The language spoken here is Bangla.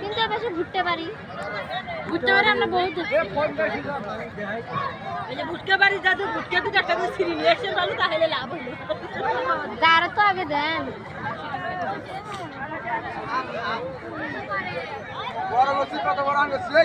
কিন্তু বেশি ঘুরতে পারি আমরা বহুত ভুটকা বাড়ি যাতে ভুটকা তো একটা করে ছিঁড়ি নিয়ে এসে ভালো তাহলে লাভ হলো যারা তো আগে দেন বড় বড় কত বড় আনছে